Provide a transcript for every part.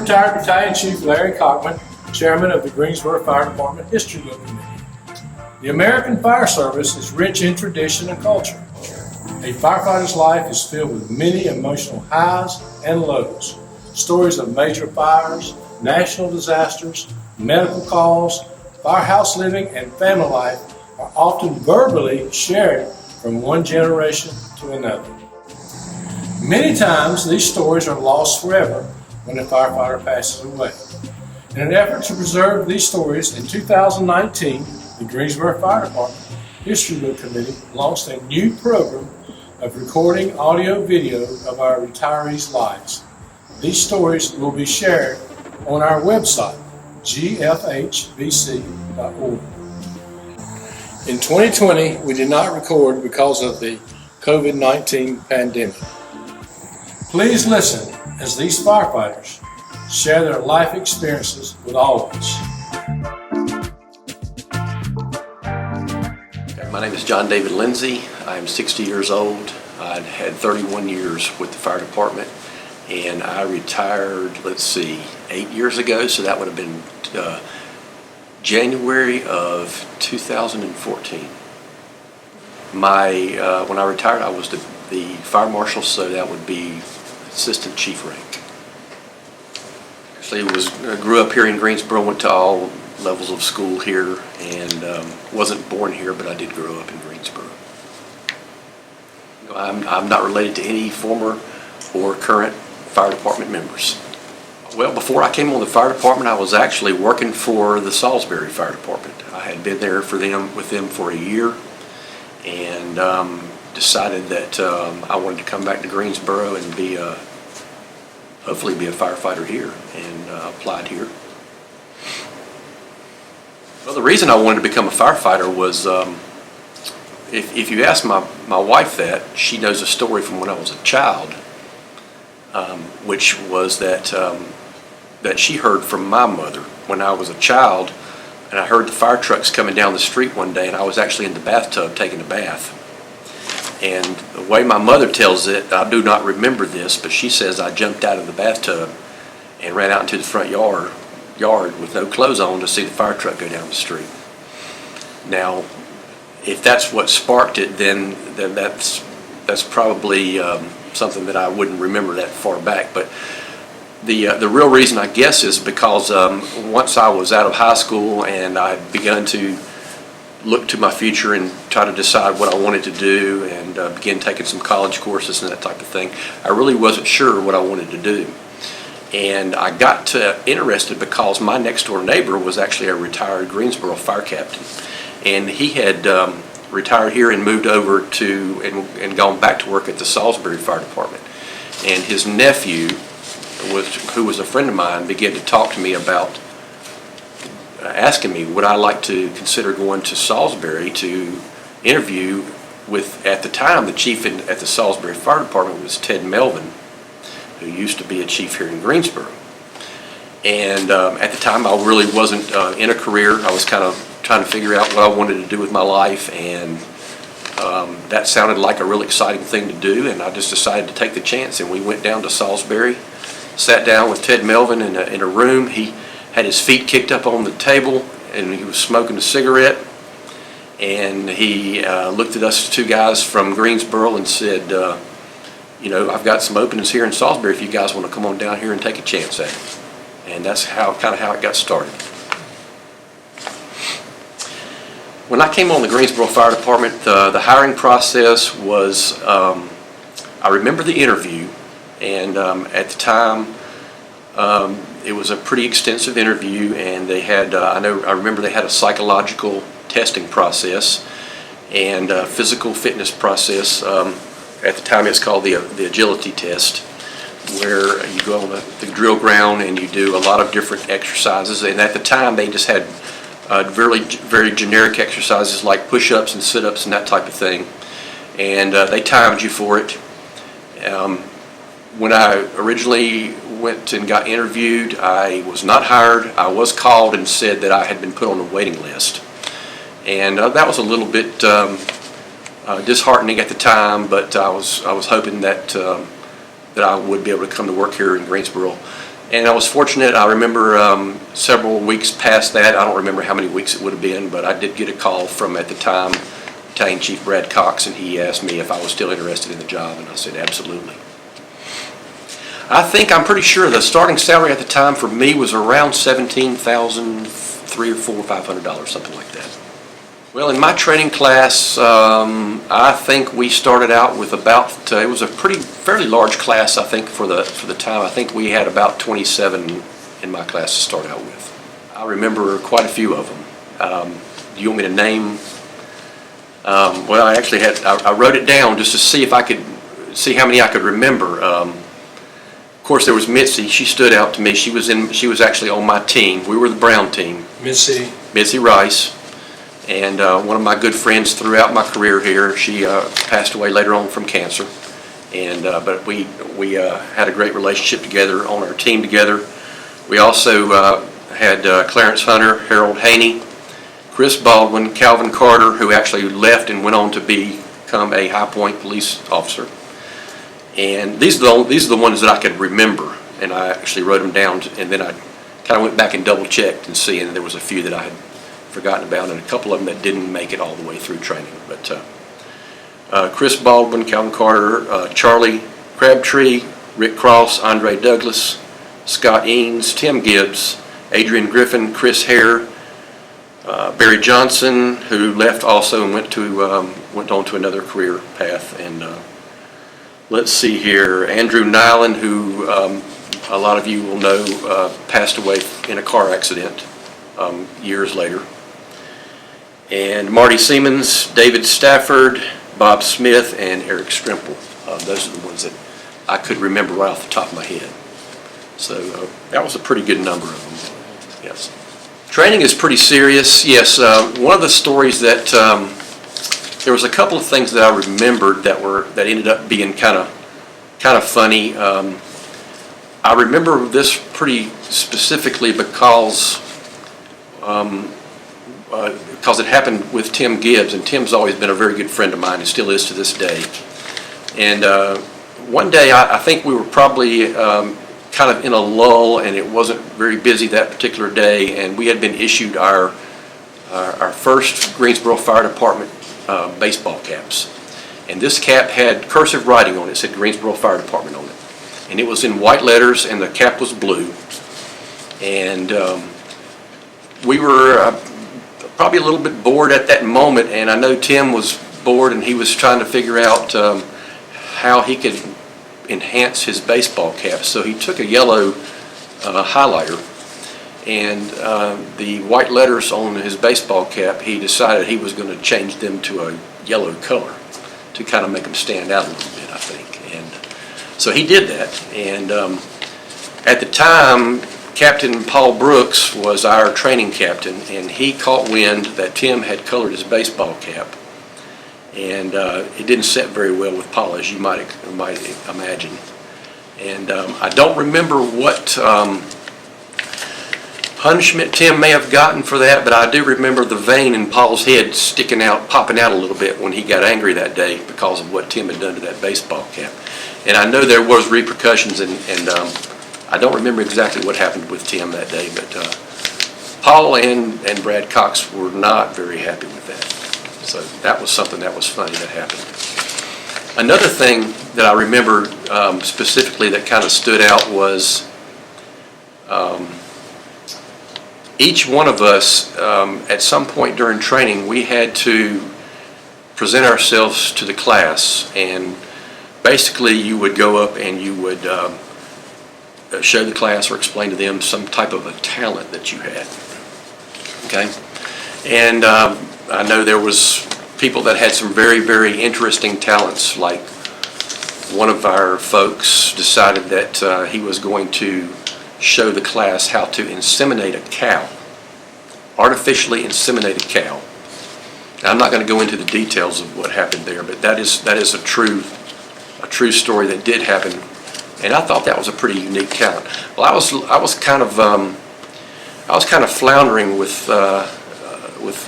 retired Battalion Chief Larry Cockman, Chairman of the Greensboro Fire Department History Book Committee. The American Fire Service is rich in tradition and culture. A firefighter's life is filled with many emotional highs and lows. Stories of major fires, national disasters, medical calls, firehouse living, and family life are often verbally shared from one generation to another. Many times these stories are lost forever when a firefighter passes away. In an effort to preserve these stories, in 2019, the Greensboro Fire Department History Book Committee launched a new program of recording audio-video of our retirees' lives. These stories will be shared on our website, gfhbc.org. In 2020, we did not record because of the COVID-19 pandemic. Please listen as these firefighters share their life experiences with all of us. My name is John David Lindsay. I'm 60 years old. I'd had 31 years with the fire department, and I retired, 8 years ago, so that would have been January of 2014. When I retired, I was the fire marshal, so that would be assistant chief rank. Actually, grew up here in Greensboro, went to all levels of school here, and wasn't born here, but I did grow up in Greensboro. I'm not related to any former or current fire department members. Well, before I came on the fire department, I was actually working for the Salisbury Fire Department. I had been there with them for a year, and decided that I wanted to come back to Greensboro and hopefully be a firefighter here, and applied here. Well, the reason I wanted to become a firefighter was, if you ask my wife that, she knows a story from when I was a child, which was that she heard from my mother when I was a child, and I heard the fire trucks coming down the street one day, and I was actually in the bathtub taking a bath. And the way my mother tells it, I do not remember this, but she says I jumped out of the bathtub and ran out into the front yard with no clothes on to see the fire truck go down the street. Now, if that's what sparked it, then that's probably something that I wouldn't remember that far back. But the real reason, I guess, is because once I was out of high school and I had begun to look to my future and try to decide what I wanted to do, and begin taking some college courses and that type of thing, I really wasn't sure what I wanted to do. And I got interested because my next door neighbor was actually a retired Greensboro fire captain, and he had retired here and moved over to and gone back to work at the Salisbury Fire Department. And his nephew, who was a friend of mine, began to talk to me about asking me would I like to consider going to Salisbury to interview with, at the time, the chief at the Salisbury Fire Department was Ted Melvin, who used to be a chief here in Greensboro. And at the time, I really wasn't in a career. I was kind of trying to figure out what I wanted to do with my life, and that sounded like a really exciting thing to do, and I just decided to take the chance, and we went down to Salisbury, sat down with Ted Melvin in a room. He had his feet kicked up on the table, and he was smoking a cigarette, and he looked at us two guys from Greensboro and said, I've got some openings here in Salisbury if you guys want to come on down here and take a chance at it. And that's kind of how it got started. When I came on the Greensboro Fire Department, the hiring process was, I remember the interview, and at the time, it was a pretty extensive interview, and they had, I remember they had a psychological testing process and a physical fitness process. At the time, it's called the agility test, where you go on the drill ground and you do a lot of different exercises. And at the time, they just had very generic exercises like push-ups and sit-ups and that type of thing. And they timed you for it. When I originally went and got interviewed, I was not hired. I was called and said that I had been put on the waiting list. And that was a little bit disheartening at the time, but I was hoping that I would be able to come to work here in Greensboro And I was fortunate. I remember several weeks past that. I don't remember how many weeks it would have been, but I did get a call from, at the time, Battalion Chief Brad Cox, and he asked me if I was still interested in the job, and I said absolutely. I'm pretty sure the starting salary at the time for me was around $17,300 or $500, something like that. Well, in my training class, I think we started out with about, it was a fairly large class, I think, for the time. I think we had about 27 in my class to start out with. I remember quite a few of them. Do you want me to name? Well, I wrote it down just to see if I could see how many I could remember. Of course, there was Mitzi. She stood out to me. She was actually on my team. We were the Brown team. Mitzi Rice. And one of my good friends throughout my career here. She passed away later on from cancer, but we had a great relationship together on our team together. We also had Clarence Hunter, Harold Haney, Chris Baldwin, Calvin Carter, who actually left and went on to become a High Point police officer. And these are the ones that I could remember, and I actually wrote them down, and then I kind of went back and double checked and see, and there was a few that I had forgotten about, and a couple of them that didn't make it all the way through training. But Chris Baldwin, Calvin Carter, Charlie Crabtree, Rick Cross, Andre Douglas, Scott Eanes, Tim Gibbs, Adrian Griffin, Chris Hare, Barry Johnson, who left also and went on to another career path, and let's see here, Andrew Nyland, who a lot of you will know passed away in a car accident years later. And Marty Siemens, David Stafford, Bob Smith, and Eric Strimple. Those are the ones that I could remember right off the top of my head. So that was a pretty good number of them, yes. Training is pretty serious, yes. One of the stories that, there was a couple of things that I remembered that ended up being kind of funny. I remember this pretty specifically because it happened with Tim Gibbs, and Tim's always been a very good friend of mine and still is to this day. And one day I think we were probably kind of in a lull, and it wasn't very busy that particular day, and we had been issued our first Greensboro Fire Department baseball caps. And this cap had cursive writing on it. It said Greensboro Fire Department on it. And it was in white letters, and the cap was blue. And we were probably a little bit bored at that moment, and I know Tim was bored, and he was trying to figure out how he could enhance his baseball cap. So he took a yellow highlighter, and the white letters on his baseball cap, he decided he was going to change them to a yellow color to kind of make them stand out a little bit, I think. And so he did that, and at the time, Captain Paul Brooks was our training captain, and he caught wind that Tim had colored his baseball cap, and it didn't set very well with Paul, as you might imagine. And I don't remember what punishment Tim may have gotten for that, but I do remember the vein in Paul's head sticking out, popping out a little bit when he got angry that day because of what Tim had done to that baseball cap. And I know there was repercussions, and I don't remember exactly what happened with Tim that day, but Paul and Brad Cox were not very happy with that. So that was something that was funny that happened. Another thing that I remember specifically that kind of stood out was each one of us, at some point during training, we had to present ourselves to the class, and basically you would go up and you would show the class or explain to them some type of a talent that you had. Okay? And I know there was people that had some very, very interesting talents. Like one of our folks decided that he was going to show the class how to inseminate a cow, artificially inseminate a cow. Now, I'm not going to go into the details of what happened there, but that is a true story that did happen, and I thought that was a pretty unique talent. Well, I was kind of floundering with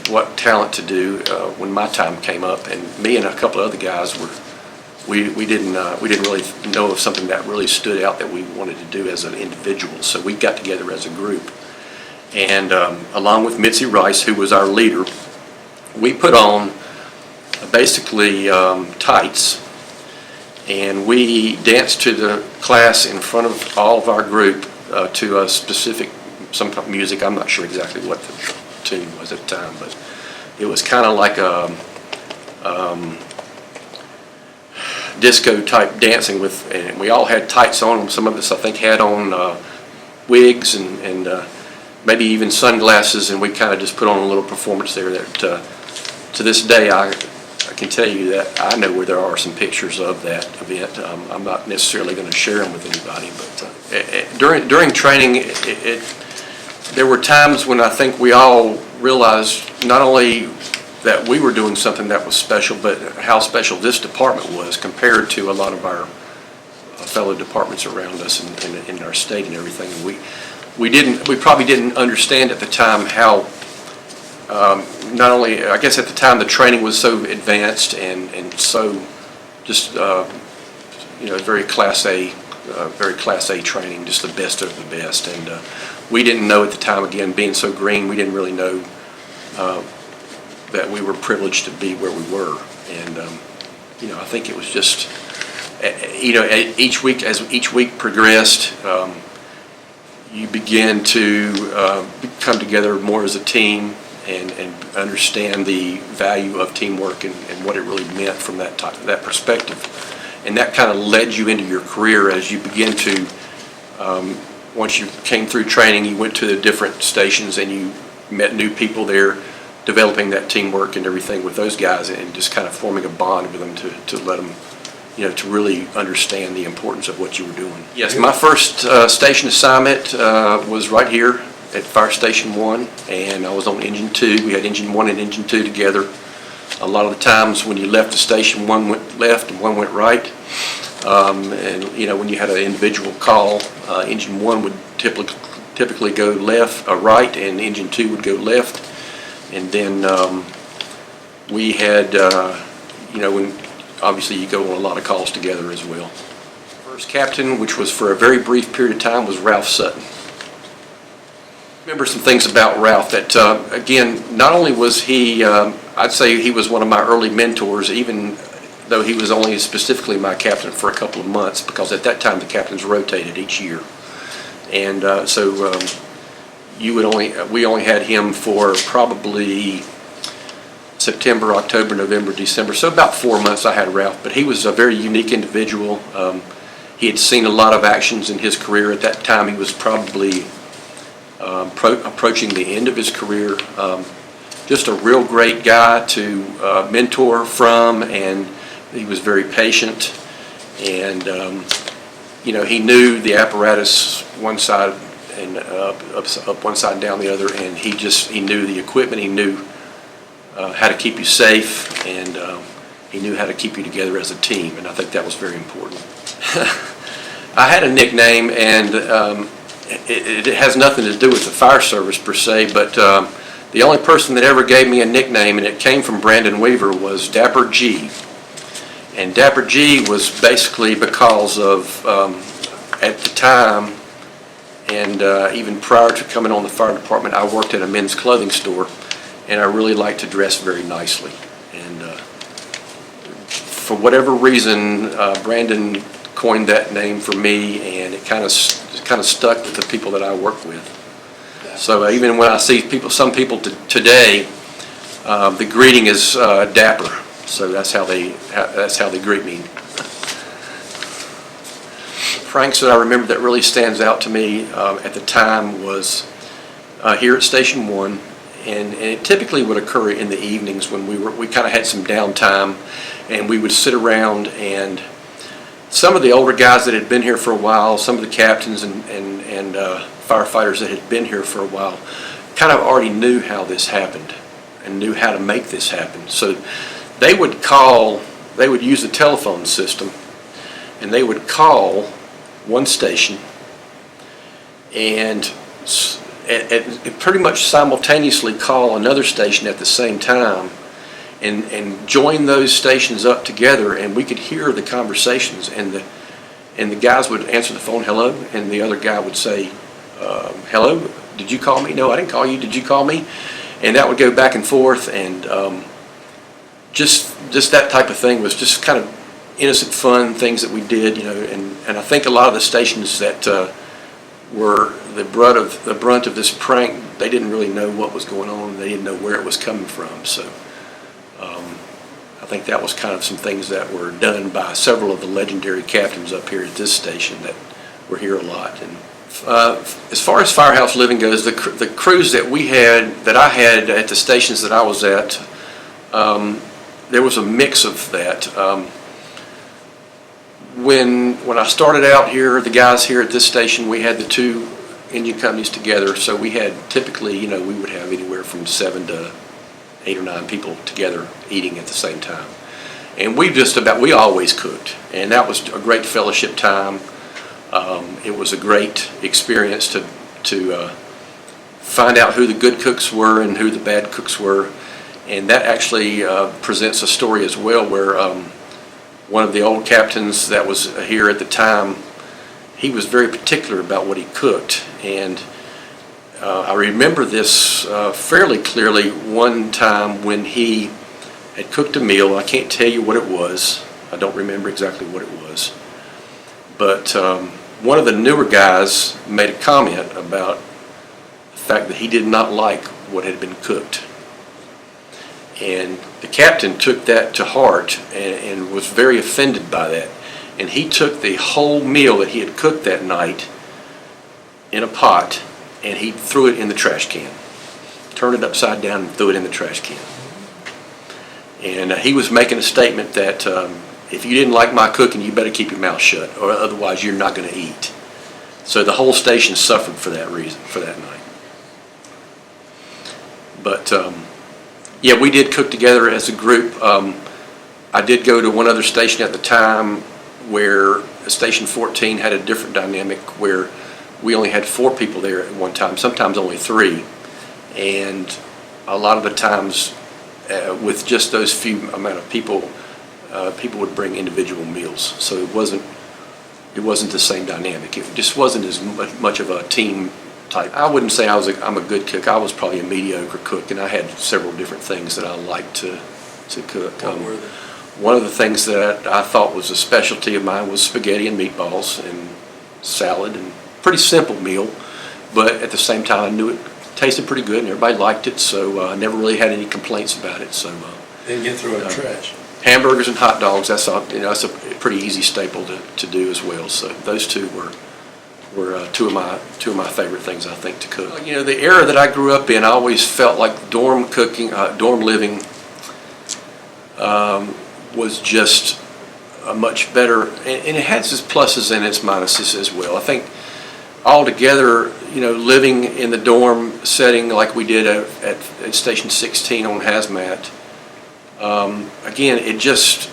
what talent to do when my time came up, and me and a couple of other guys we didn't really know of something that really stood out that we wanted to do as an individual. So we got together as a group, and along with Mitzi Rice, who was our leader, we put on basically tights, and we danced to the class in front of all of our group to a specific some kind of music. I'm not sure exactly what the tune was at the time, but it was kind of like a disco type dancing with, and we all had tights on. Some of us, I think, had on wigs and maybe even sunglasses, and we kind of just put on a little performance there that to this day I can tell you that I know where there are some pictures of that event. I'm not necessarily going to share them with anybody, but during training, there were times when I think we all realized not only that we were doing something that was special, but how special this department was compared to a lot of our fellow departments around us in our state and everything. And we probably didn't understand at the time how not only, I guess at the time, the training was so advanced and so just very Class A training, just the best of the best. And we didn't know at the time, again, being so green, we didn't really know that we were privileged to be where we were. And I think it was just each week, as each week progressed, you begin to come together more as a team and understand the value of teamwork and what it really meant from that perspective. And that kind of led you into your career as you begin to, once you came through training, you went to the different stations and you met new people there, developing that teamwork and everything with those guys, and just kind of forming a bond with them to let them, to really understand the importance of what you were doing. Yes, my first station assignment was right here at Fire Station 1, and I was on Engine 2. We had Engine 1 and Engine 2 together. A lot of the times when you left the station, one went left and one went right. And when you had an individual call, Engine 1 would typically go right, and Engine 2 would go left. And then we had, when obviously you go on a lot of calls together as well. First captain, which was for a very brief period of time, was Ralph Sutton. Remember some things about Ralph that, again, not only was he, I'd say he was one of my early mentors, even though he was only specifically my captain for a couple of months, because at that time the captains rotated each year. And we only had him for probably September, October, November, December, so about 4 months I had Ralph. But he was a very unique individual. He had seen a lot of actions in his career. At that time he was probably approaching the end of his career. Just a real great guy to mentor from, and he was very patient, and he knew the apparatus one side and up one side and down the other, and he knew the equipment. He knew how to keep you safe, and he knew how to keep you together as a team, and I think that was very important. I had a nickname, and it has nothing to do with the fire service per se, but the only person that ever gave me a nickname, and it came from Brandon Weaver, was Dapper G. And Dapper G was basically because of, at the time, and even prior to coming on the fire department, I worked at a men's clothing store, and I really liked to dress very nicely. And for whatever reason, Brandon coined that name for me, and it kind of stuck with the people that I work with. So even when I see some people today, the greeting is Dapper. So that's how they greet me. Pranks that I remember that really stands out to me at the time was here at Station 1, and it typically would occur in the evenings when we kind of had some downtime, and we would sit around, and some of the older guys that had been here for a while, some of the captains and firefighters that had been here for a while, kind of already knew how this happened and knew how to make this happen. So they would use the telephone system, and they would call one station and pretty much simultaneously call another station at the same time, and join those stations up together, and we could hear the conversations, and the guys would answer the phone, hello, and the other guy would say, hello, did you call me? No, I didn't call you, did you call me? And that would go back and forth, and just that type of thing was just kind of innocent fun things that we did, and I think a lot of the stations that were the brunt of this prank, they didn't really know what was going on, they didn't know where it was coming from, so I think that was kind of some things that were done by several of the legendary captains up here at this station that were here a lot. And as far as firehouse living goes, the crews that I had at the stations that I was at, there was a mix of that. When I started out here, the guys here at this station, we had the two engine companies together, so we had typically, we would have anywhere from 7 to 8 or 9 people together eating at the same time. And we always cooked, and that was a great fellowship time. It was a great experience to find out who the good cooks were and who the bad cooks were. And that actually presents a story as well where one of the old captains that was here at the time, he was very particular about what he cooked. And I remember this fairly clearly one time when he had cooked a meal. I can't tell you what it was. I don't remember exactly what it was. But one of the newer guys made a comment about the fact that he did not like what had been cooked. And the captain took that to heart and was very offended by that. And he took the whole meal that he had cooked that night in a pot, and he threw it in the trash can. Turned it upside down and threw it in the trash can. And he was making a statement that if you didn't like my cooking, you better keep your mouth shut, or otherwise you're not going to eat. So the whole station suffered for that reason, for that night. But yeah, we did cook together as a group. I did go to one other station at the time where Station 14 had a different dynamic where we only had 4 people there at one time, sometimes only 3. And a lot of the times with just those few amount of people, people would bring individual meals. So it wasn't the same dynamic. It just wasn't as much of a team type. I wouldn't say I'm a good cook. I was probably a mediocre cook, and I had several different things that I liked to cook. What were they? One of the things that I thought was a specialty of mine was spaghetti and meatballs and salad, and pretty simple meal, but at the same time I knew it tasted pretty good and everybody liked it, so I never really had any complaints about it. So Didn't get through the trash. Hamburgers and hot dogs, that's a pretty easy staple to do as well. So those two were two of my favorite things, I think, to cook. The era that I grew up in, I always felt like dorm living was just a much better, and it has its pluses and its minuses as well. I think altogether, living in the dorm setting like we did at Station 16 on Hazmat, again, it just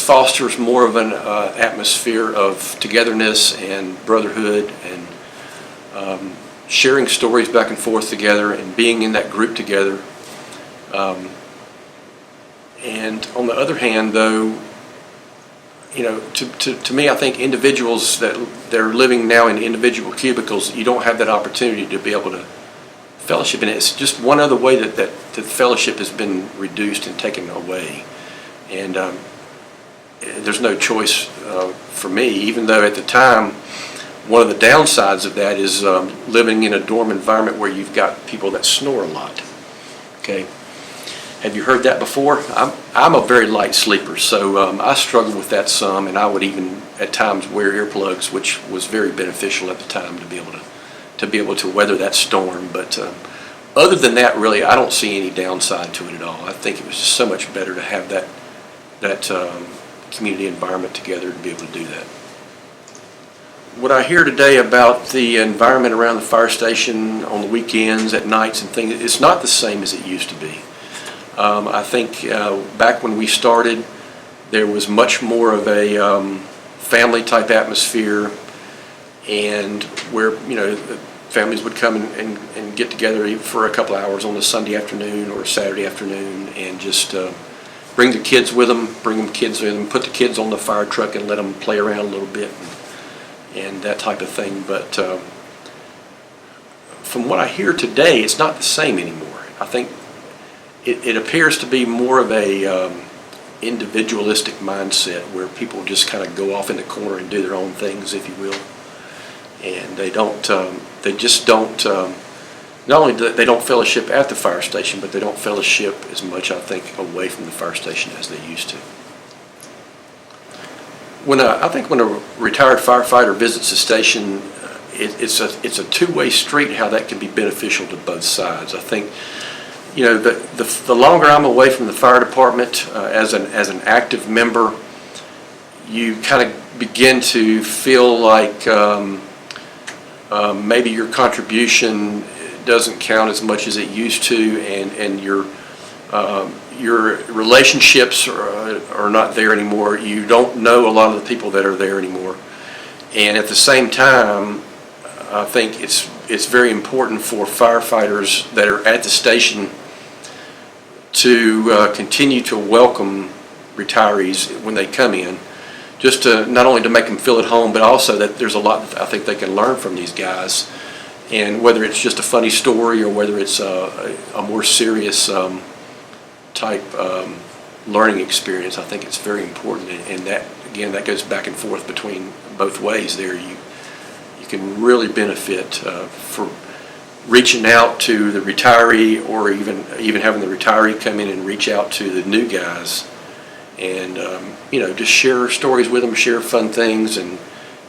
fosters more of an atmosphere of togetherness and brotherhood and sharing stories back and forth together and being in that group together. And on the other hand, though, to me, I think individuals they're living now in individual cubicles, you don't have that opportunity to be able to fellowship. And it's just one other way that the fellowship has been reduced and taken away. And there's no choice for me, even though at the time, one of the downsides of that is living in a dorm environment where you've got people that snore a lot. Okay. Have you heard that before? I'm a very light sleeper, so I struggled with that some, and I would even at times wear earplugs, which was very beneficial at the time to be able to weather that storm. But other than that, really, I don't see any downside to it at all. I think it was just so much better to have that community environment together to be able to do that. What I hear today about the environment around the fire station on the weekends, at nights and things, it's not the same as it used to be. I think back when we started, there was much more of a family type atmosphere, and where families would come and get together even for a couple hours on a Sunday afternoon or a Saturday afternoon, and just bring the kids with them, put the kids on the fire truck and let them play around a little bit and that type of thing. But from what I hear today, it's not the same anymore. I think it appears to be more of a individualistic mindset where people just kind of go off in the corner and do their own things, if you will. And they just don't, not only do they don't fellowship at the fire station, but they don't fellowship as much, I think, away from the fire station as they used to. I think when a retired firefighter visits the station, it's a two-way street how that can be beneficial to both sides. I think, the longer I'm away from the fire department as an active member, you kind of begin to feel like maybe your contribution doesn't count as much as it used to, and your relationships are not there anymore. You don't know a lot of the people that are there anymore. And at the same time, I think it's very important for firefighters that are at the station to continue to welcome retirees when they come in, just to not only to make them feel at home, but also that there's a lot that I think they can learn from these guys. And whether it's just a funny story or whether it's a more serious type learning experience, I think it's very important. And that, again, that goes back and forth between both ways there. You can really benefit for reaching out to the retiree, or even having the retiree come in and reach out to the new guys, and just share stories with them, share fun things, and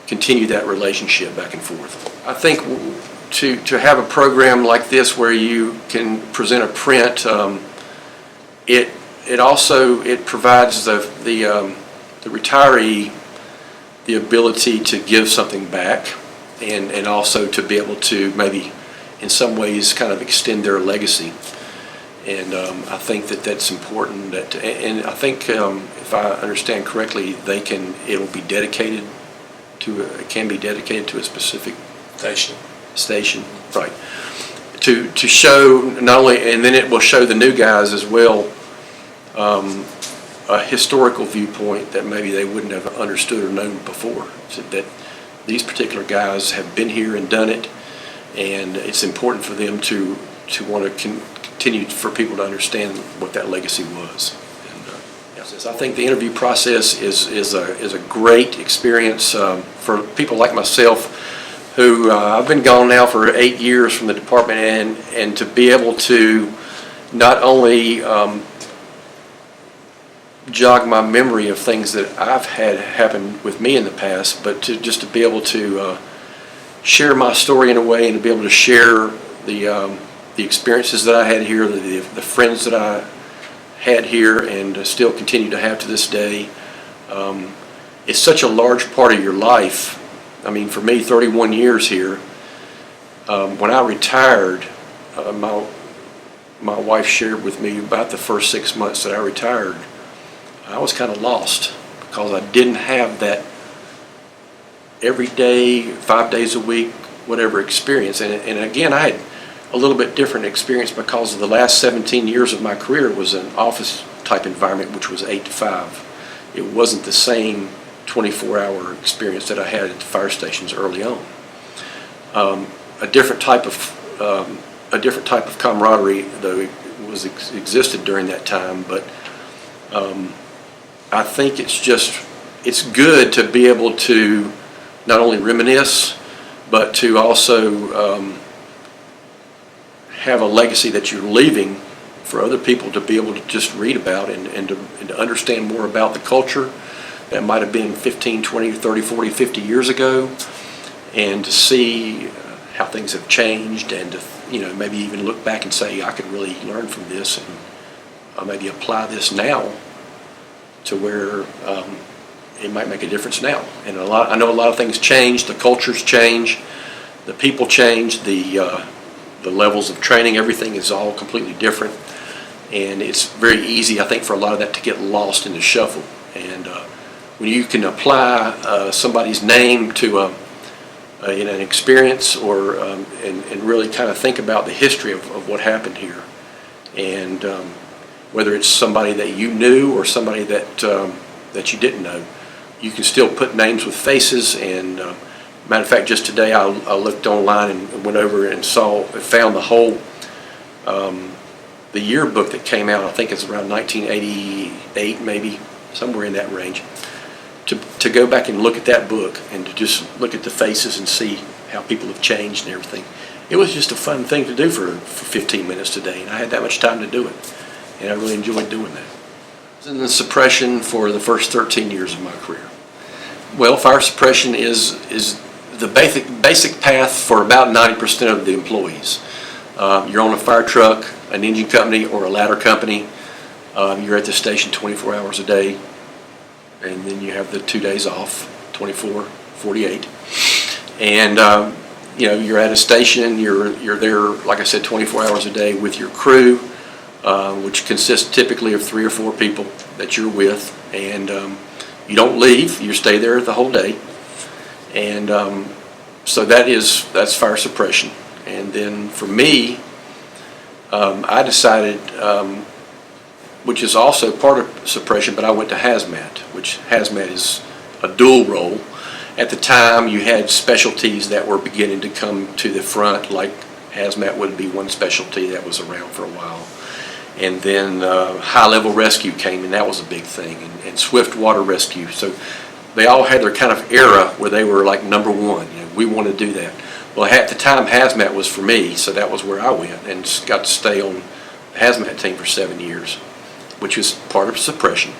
continue that relationship back and forth. I think to have a program like this where you can present a print, it also provides the retiree the ability to give something back, and also to be able to maybe in some ways kind of extend their legacy. And I think that's important. And I think if I understand correctly, it can be dedicated to a specific station, right? To show not only, and then it will show the new guys as well a historical viewpoint that maybe they wouldn't have understood or known before. So that these particular guys have been here and done it, and it's important for them to want to continue for people to understand what that legacy was. And I think the interview process is a great experience for people like myself, who I've been gone now for 8 years from the department, and to be able to not only jog my memory of things that I've had happen with me in the past, but just to be able to share my story in a way, and to be able to share the experiences that I had here, the friends that I had here, and still continue to have to this day. It's such a large part of your life. I mean, for me, 31 years here. When I retired, my wife shared with me about the first 6 months that I retired, I was kind of lost, because I didn't have that every day, 5 days a week, whatever experience. And again, I had a little bit different experience, because of the last 17 years of my career was an office type environment, which was 8 to 5. It wasn't the same 24-hour experience that I had at the fire stations early on. A different type of camaraderie, though, existed during that time. But I think it's good to be able to not only reminisce, but to also have a legacy that you're leaving for other people to be able to just read about, and to understand more about the culture that might have been 15, 20, 30, 40, 50 years ago, and to see how things have changed, and to maybe even look back and say, I could really learn from this, and maybe apply this now to where it might make a difference now. And I know a lot of things change. The cultures change, the people change, the levels of training, everything is all completely different, and it's very easy, I think, for a lot of that to get lost in the shuffle. And when you can apply somebody's name to an experience or and really kind of think about the history of what happened here. And whether it's somebody that you knew or somebody that you didn't know, you can still put names with faces. And matter of fact, just today I looked online and went over and found the whole the yearbook that came out. I think it's around 1988, maybe somewhere in that range. To go back and look at that book and to just look at the faces and see how people have changed and everything. It was just a fun thing to do for 15 minutes today, and I had that much time to do it, and I really enjoyed doing that. I was in the suppression for the first 13 years of my career. Well, fire suppression is the basic path for about 90% of the employees. You're on a fire truck, an engine company, or a ladder company. You're at the station 24 hours a day, and then you have the 2 days off, 24, 48. And you're at a station, you're there, like I said, 24 hours a day with your crew, which consists typically of 3 or 4 people that you're with. And you don't leave, you stay there the whole day. And so that's fire suppression. And then for me, I decided, which is also part of suppression, but I went to hazmat, which hazmat is a dual role. At the time, you had specialties that were beginning to come to the front, like hazmat would be one specialty that was around for a while. And then high-level rescue came, and that was a big thing, and swift water rescue. So they all had their kind of era where they were like number one. We want to do that. Well, at the time, hazmat was for me, so that was where I went and got to stay on the hazmat team for 7 years, which was part of suppression.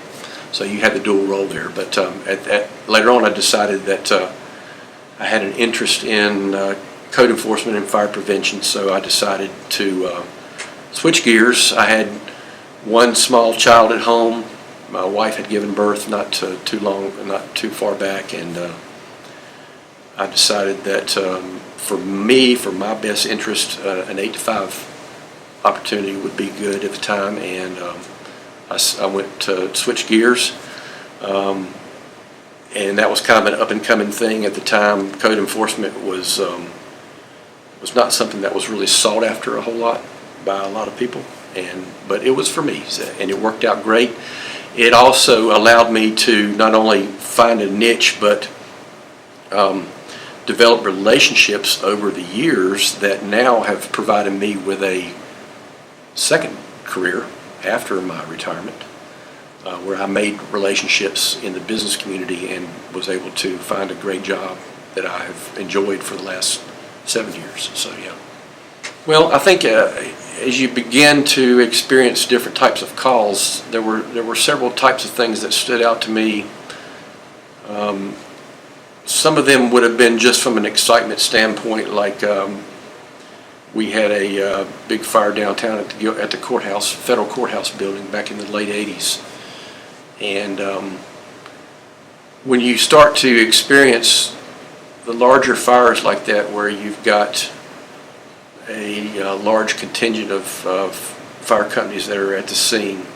So you had the dual role there. But later on, I decided that I had an interest in code enforcement and fire prevention, so I decided to switch gears. I had one small child at home. My wife had given birth not too far back, and I decided that for my best interest, an 8 to 5 opportunity would be good at the time, and I went to switch gears, and that was kind of an up-and-coming thing at the time. Code enforcement was not something that was really sought after a whole lot by a lot of people, but it was for me, and it worked out great. It also allowed me to not only find a niche, but develop relationships over the years that now have provided me with a second career after my retirement, where I made relationships in the business community and was able to find a great job that I have enjoyed for the last 7 years. So yeah. Well, I think as you begin to experience different types of calls, there were several types of things that stood out to me. Some of them would have been just from an excitement standpoint, like we had a big fire downtown at the courthouse, federal courthouse building back in the late 80s. And when you start to experience the larger fires like that, where you've got a large contingent of fire companies that are at the scene,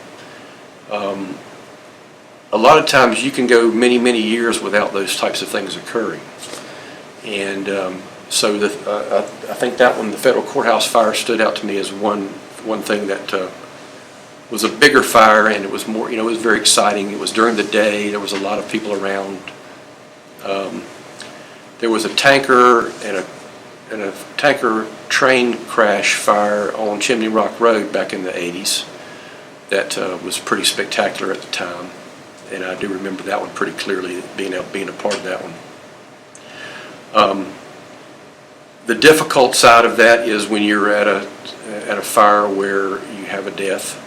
a lot of times you can go many, many years without those types of things occurring. And so I think that one, the federal courthouse fire, stood out to me as one thing that was a bigger fire, and it was more, it was very exciting. It was during the day. There was a lot of people around. There was a tanker and a tanker train crash fire on Chimney Rock Road back in the 80s that was pretty spectacular at the time. And I do remember that one pretty clearly, being a part of that one. The difficult side of that is when you're at a fire where you have a death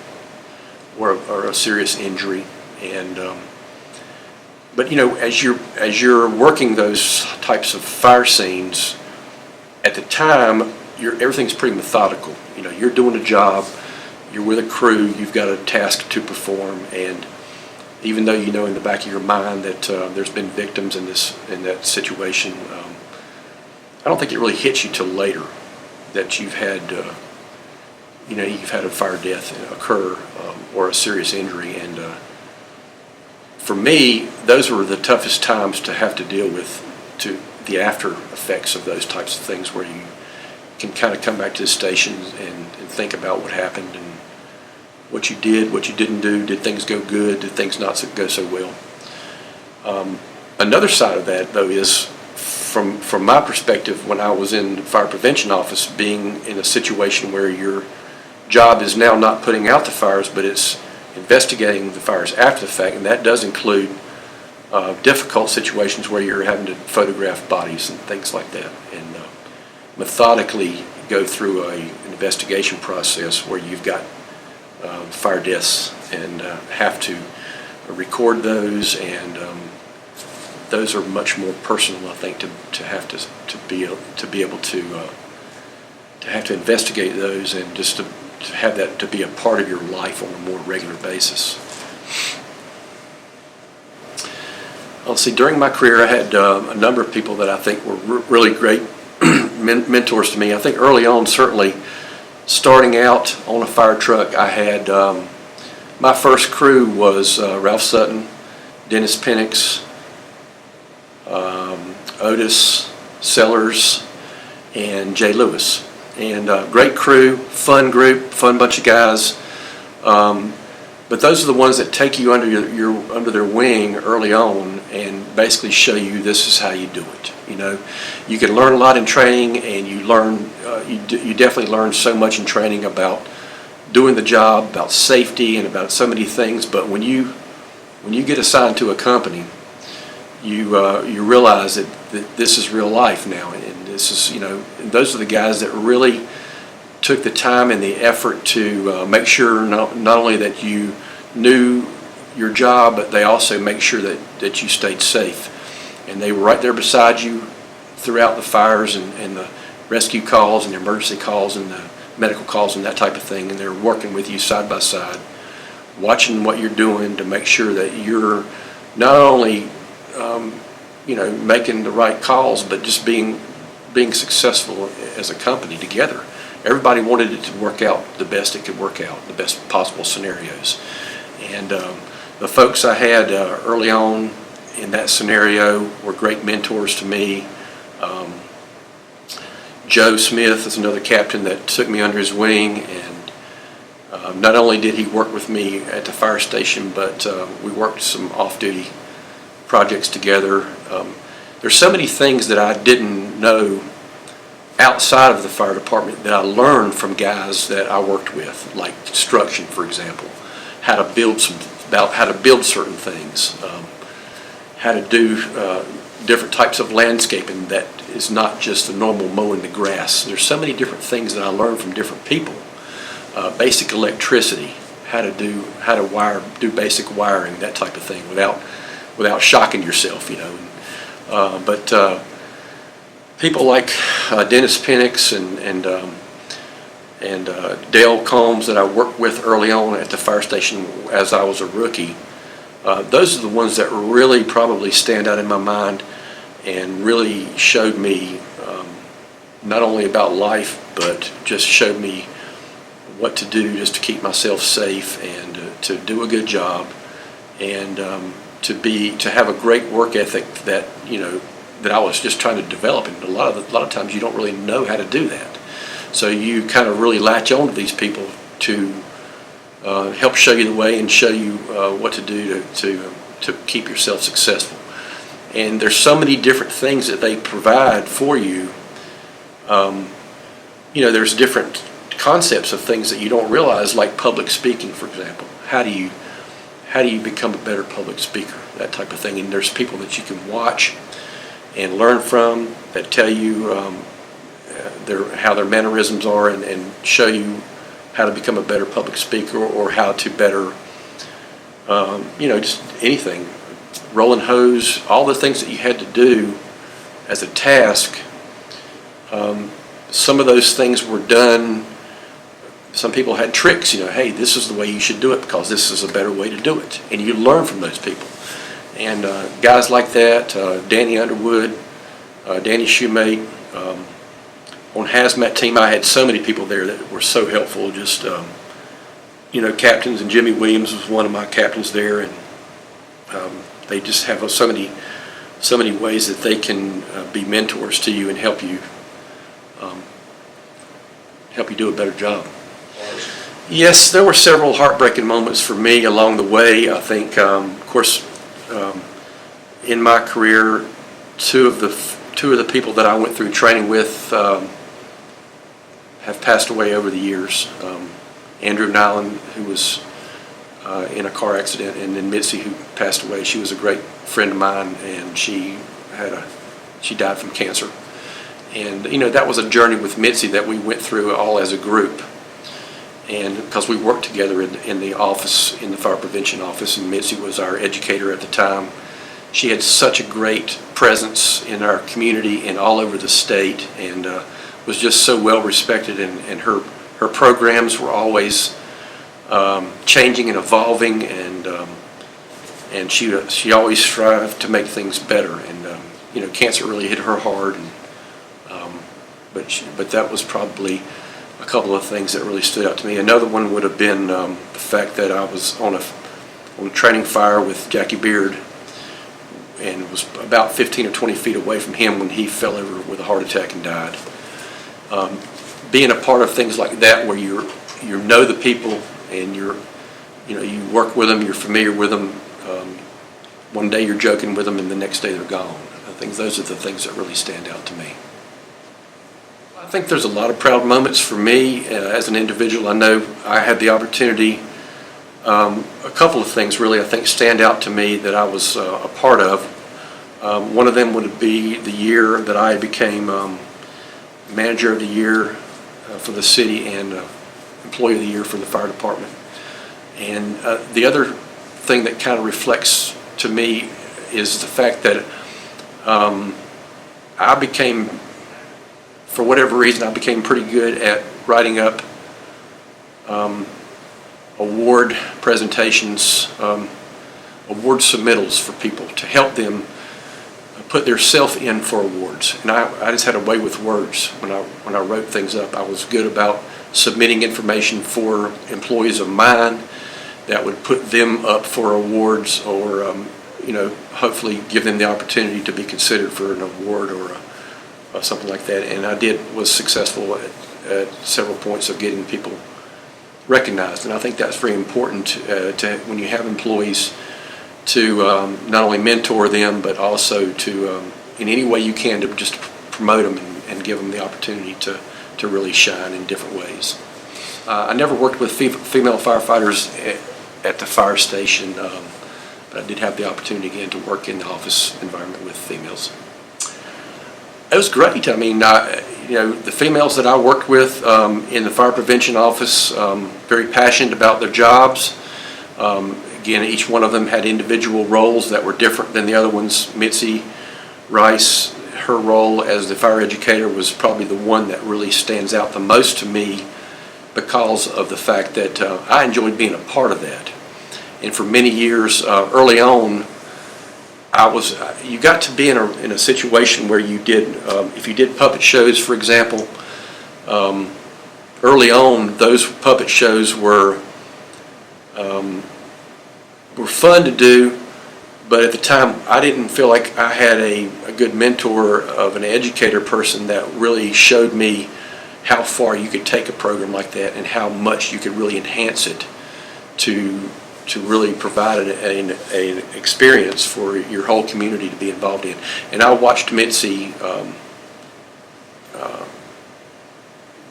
or a serious injury, and but as you're working those types of fire scenes, at the time everything's pretty methodical. You're doing a job, you're with a crew, you've got a task to perform, and even though in the back of your mind that there's been victims in that situation, I don't think it really hits you till later that you've had a fire death occur or a serious injury. And for me, those were the toughest times to have to deal with, to the after effects of those types of things, where you can kind of come back to the station and think about what happened and what you did, what you didn't do. Did things go good? Did things not go so well? Another side of that, though, is from my perspective, when I was in the fire prevention office, being in a situation where your job is now not putting out the fires, but it's investigating the fires after the fact, and that does include difficult situations where you're having to photograph bodies and things like that, and methodically go through an investigation process where you've got fire deaths and have to record those, and those are much more personal, I think, to be able to have to investigate those, and just to have that to be a part of your life on a more regular basis. Let's see, during my career I had a number of people that I think were really great mentors to me. I think early on, certainly starting out on a fire truck, I had my first crew was Ralph Sutton, Dennis Penix, Otis Sellers, and Jay Lewis. And great crew, fun group, fun bunch of guys. But those are the ones that take you under their wing early on and basically show you this is how you do it. You know, you can learn a lot in training, and you learn you definitely learn so much in training about doing the job, about safety, and about so many things. But when you get assigned to a company, you realize that this is real life now, and this is, you know, those are the guys that really took the time and the effort to make sure not only that you knew your job, but they also make sure that you stayed safe. And they were right there beside you throughout the fires and the rescue calls and the emergency calls and the medical calls and that type of thing. And they're working with you side by side, watching what you're doing to make sure that you're not only making the right calls, but just being successful as a company together. Everybody wanted it to work out the best it could work out, the best possible scenarios. And the folks I had early on in that scenario were great mentors to me. Joe Smith is another captain that took me under his wing, and not only did he work with me at the fire station, but we worked some off-duty projects together. There's so many things that I didn't know outside of the fire department that I learned from guys that I worked with, like construction, for example, how to build certain things, how to do different types of landscaping that is not just the normal mowing the grass. There's so many different things that I learned from different people. Basic electricity, how to do basic wiring, that type of thing, without shocking yourself, you know. But people like Dennis Penix and Dale Combs that I worked with early on at the fire station as I was a rookie, those are the ones that really probably stand out in my mind and really showed me not only about life, but just showed me what to do just to keep myself safe and to do a good job, and to have a great work ethic that that I was just trying to develop. And a lot of times you don't really know how to do that, so you kind of really latch on to these people to help show you the way and show you what to do to keep yourself successful. And there's so many different things that they provide for you. There's different concepts of things that you don't realize, like public speaking, for example. How do you become a better public speaker? That type of thing. And there's people that you can watch and learn from that tell you how their mannerisms are, and show you how to become a better public speaker, or how to better, just anything. Rolling hose, all the things that you had to do as a task. Some of those things were done. Some people had tricks, hey, this is the way you should do it because this is a better way to do it. And you learn from those people. And guys like that, Danny Underwood, Danny Shoemate, on hazmat team, I had so many people there that were so helpful. Just, captains, and Jimmy Williams was one of my captains there, and they just have so so many ways that they can be mentors to you and help you do a better job. Yes, there were several heartbreaking moments for me along the way. I think, of course, in my career, two of the people that I went through training with have passed away over the years. Andrew Nyland, who was in a car accident, and then Mitzi, who passed away. She was a great friend of mine, and she died from cancer. And that was a journey with Mitzi that we went through all as a group. And because we worked together in the office, in the fire prevention office, and Mitzi was our educator at the time. She had such a great presence in our community and all over the state, and was just so well respected. And her programs were always changing and evolving, and she always strived to make things better. And cancer really hit her hard, but that was probably a couple of things that really stood out to me. Another one would have been the fact that I was on a training fire with Jackie Beard, and was about 15 or 20 feet away from him when he fell over with a heart attack and died. Being a part of things like that, where you know the people and you work with them, you're familiar with them. One day you're joking with them, and the next day they're gone. I think those are the things that really stand out to me. I think there's a lot of proud moments for me as an individual. I know I had the opportunity. A couple of things really I think stand out to me that I was a part of. One of them would be the year that I became Manager of the Year for the city and Employee of the Year for the fire department. And the other thing that kind of reflects to me is the fact that I became, for whatever reason, I became pretty good at writing up award presentations, award submittals for people to help them put their self in for awards. And I just had a way with words when I wrote things up. I was good about submitting information for employees of mine that would put them up for awards, or hopefully give them the opportunity to be considered for an award or something like that. And I was successful at several points of getting people recognized. And I think that's very important to when you have employees, to not only mentor them, but also to, in any way you can, to just promote them and give them the opportunity to really shine in different ways. I never worked with female firefighters at the fire station, but I did have the opportunity again to work in the office environment with females. It was great. I mean, the females that I worked with in the fire prevention office, very passionate about their jobs. Again, each one of them had individual roles that were different than the other ones. Mitzi Rice, her role as the fire educator was probably the one that really stands out the most to me, because of the fact that I enjoyed being a part of that. And for many years, early on, you got to be in a situation where you did, if you did puppet shows, for example, early on, those puppet shows were fun to do, but at the time I didn't feel like I had a good mentor of an educator person that really showed me how far you could take a program like that and how much you could really enhance it to really provide an experience for your whole community to be involved in. And I watched Mitzi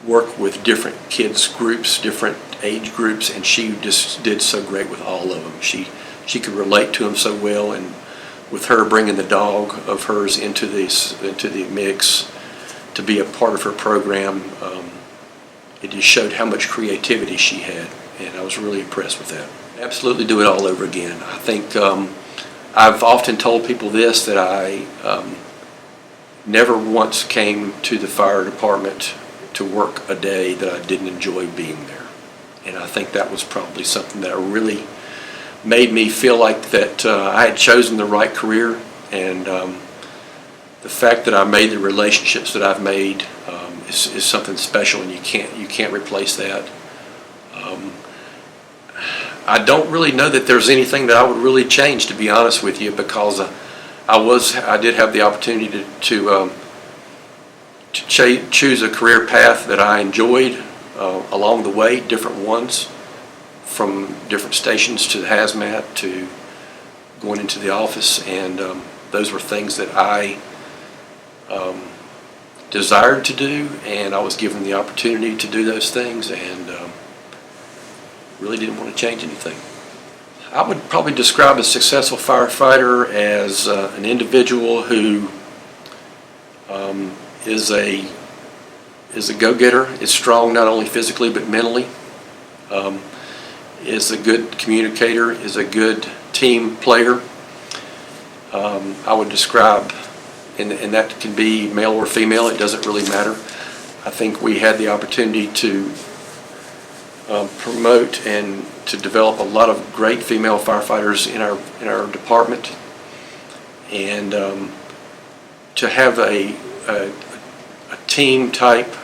work with different kids groups, different age groups, and she just did so great with all of them. She could relate to them so well, and with her bringing the dog of hers into the mix to be a part of her program, it just showed how much creativity she had, and I was really impressed with that. Absolutely do it all over again. I think I've often told people this, that I never once came to the fire department to work a day that I didn't enjoy being there. And I think that was probably something that really made me feel like that I had chosen the right career, and the fact that I made the relationships that I've made is something special, and you can't replace that. I don't really know that there's anything that I would really change, to be honest with you, because I did have the opportunity to choose a career path that I enjoyed along the way, different ones, from different stations to the hazmat to going into the office, and those were things that I desired to do, and I was given the opportunity to do those things, and really didn't want to change anything. I would probably describe a successful firefighter as an individual who is a go-getter, is strong not only physically but mentally, is a good communicator, is a good team player. I would describe, and that can be male or female, it doesn't really matter. I think we had the opportunity to promote and to develop a lot of great female firefighters in our department, and to have a team type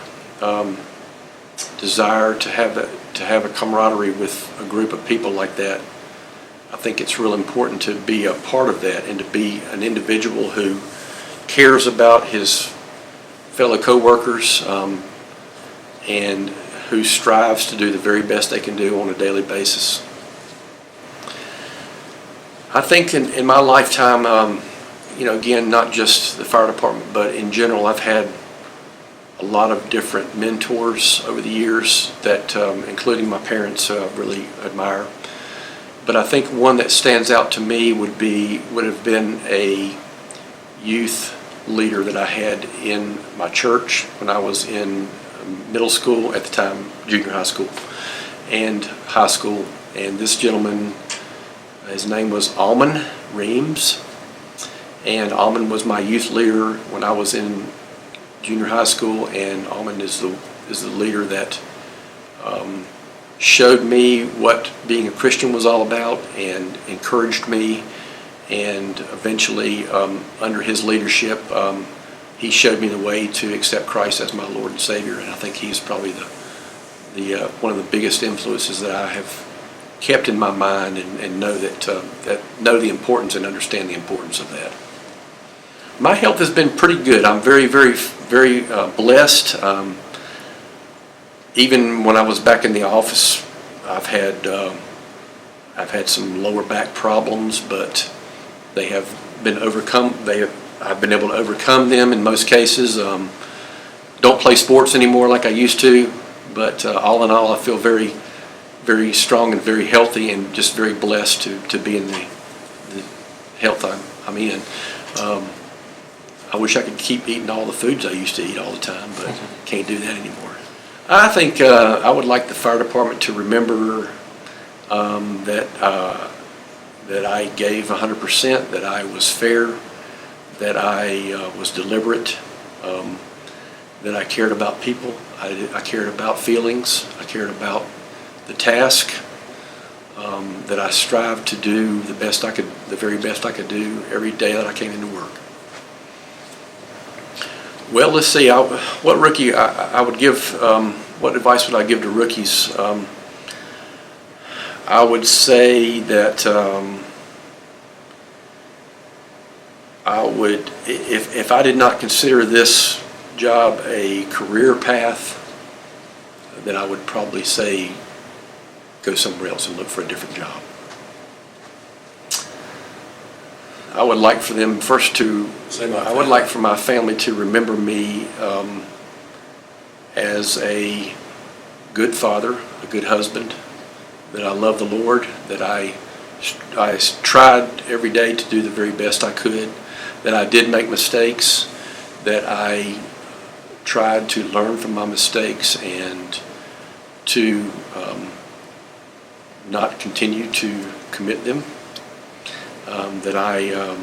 desire to have a camaraderie with a group of people like that. I think it's real important to be a part of that and to be an individual who cares about his fellow co-workers and who strives to do the very best they can do on a daily basis. I think in my lifetime, again, not just the fire department, but in general, I've had a lot of different mentors over the years that, including my parents, really admire. But I think one that stands out to me would have been a youth leader that I had in my church when I was in middle school, at the time junior high school, and high school. And this gentleman, his name was Alman Reams, and Alman was my youth leader when I was in junior high school, and Alman is the leader that showed me what being a Christian was all about and encouraged me, and eventually under his leadership he showed me the way to accept Christ as my Lord and Savior, and I think he's probably one of the biggest influences that I have kept in my mind and know that know the importance and understand the importance of that. My health has been pretty good. I'm very, very, very blessed. Even when I was back in the office, I've had some lower back problems, but they have been overcome. I've been able to overcome them in most cases. Don't play sports anymore like I used to, but all in all, I feel very, very strong and very healthy, and just very blessed to be in the health I'm in. I wish I could keep eating all the foods I used to eat all the time, but can't do that anymore. I think I would like the fire department to remember that I gave 100%, that I was fair, that I was deliberate, that I cared about people, I cared about feelings, I cared about the task, that I strived to do the very best I could do every day that I came into work. Well, let's see. What advice would I give to rookies? I would say that if I did not consider this job a career path, then I would probably say go somewhere else and look for a different job. I would like for them I would like for my family to remember me as a good father, a good husband, that I love the Lord, that I tried every day to do the very best I could, that I did make mistakes, that I tried to learn from my mistakes and to not continue to commit them. That I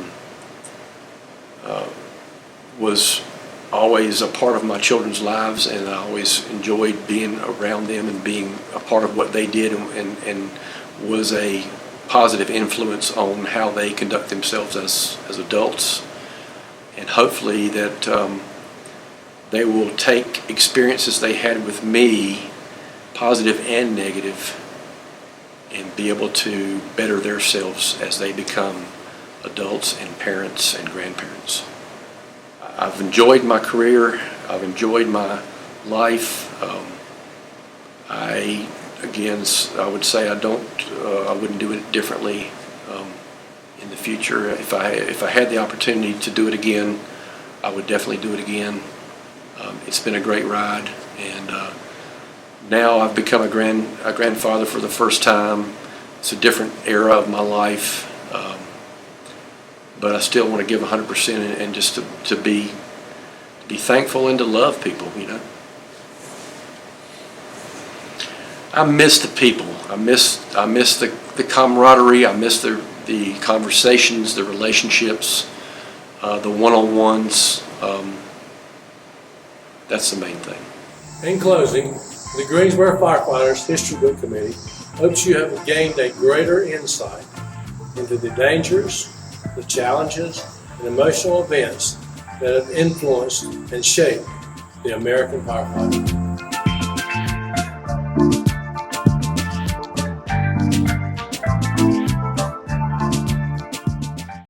was always a part of my children's lives, and I always enjoyed being around them and being a part of what they did, and was a positive influence on how they conduct themselves as adults. And hopefully that they will take experiences they had with me, positive and negative, and be able to better themselves as they become adults and parents and grandparents. I've enjoyed my career. I've enjoyed my life. I would say I wouldn't do it differently in the future. If I had the opportunity to do it again, I would definitely do it again. It's been a great ride, and now I've become a grandfather for the first time. It's a different era of my life, but I still want to give 100% and just to be thankful and to love people, you know. I miss the people. I miss the camaraderie. I miss the conversations, the relationships, the one-on-ones. That's the main thing. In closing, the Greensboro Firefighters History Book Committee hopes you have gained a greater insight into the dangers, the challenges, and emotional events that have influenced and shaped the American firefighter.